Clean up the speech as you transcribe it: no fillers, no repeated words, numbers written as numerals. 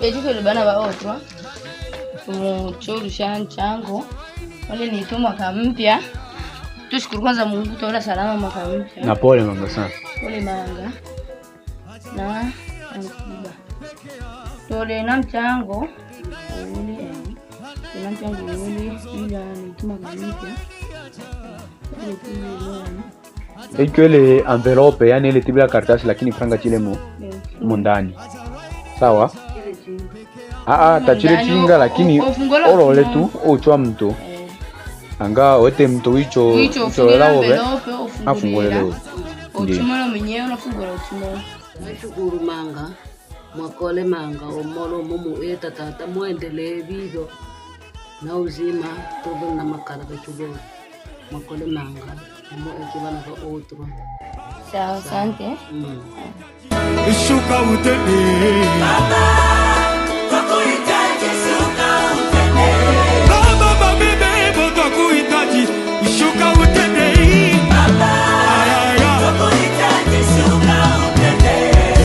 ejiko le bana ba otwa. Cholu chango. Wale ni tu mwaka mpya. Tushukuru kwanza Mungu tuona salama mwaka mpya. Na pole manga sana. Pole manga. Na ankuba. Tole na mchango. Ule na mchango ule ila ni tu mwaka mpya. Ile envelope yani ile tibia karatasi lakini franga chile mu ndani. Sawa? Tachile chinga lakini orole tu ochwa mtu. Anga wote mtu hicho lao be. Afungole leo. Ochumalo mwenyewe unafungula ochumalo. Nashukuru manga. Mwakole manga omolo mumu tata muendelee vivyo. Na uzima todo na makala bechugo. Mwakole manga. Mo ekibana kwa otro. Sawa, asante. Shuka utende. Baba, baba, bebe, boto kuhitaji. Shuka utende.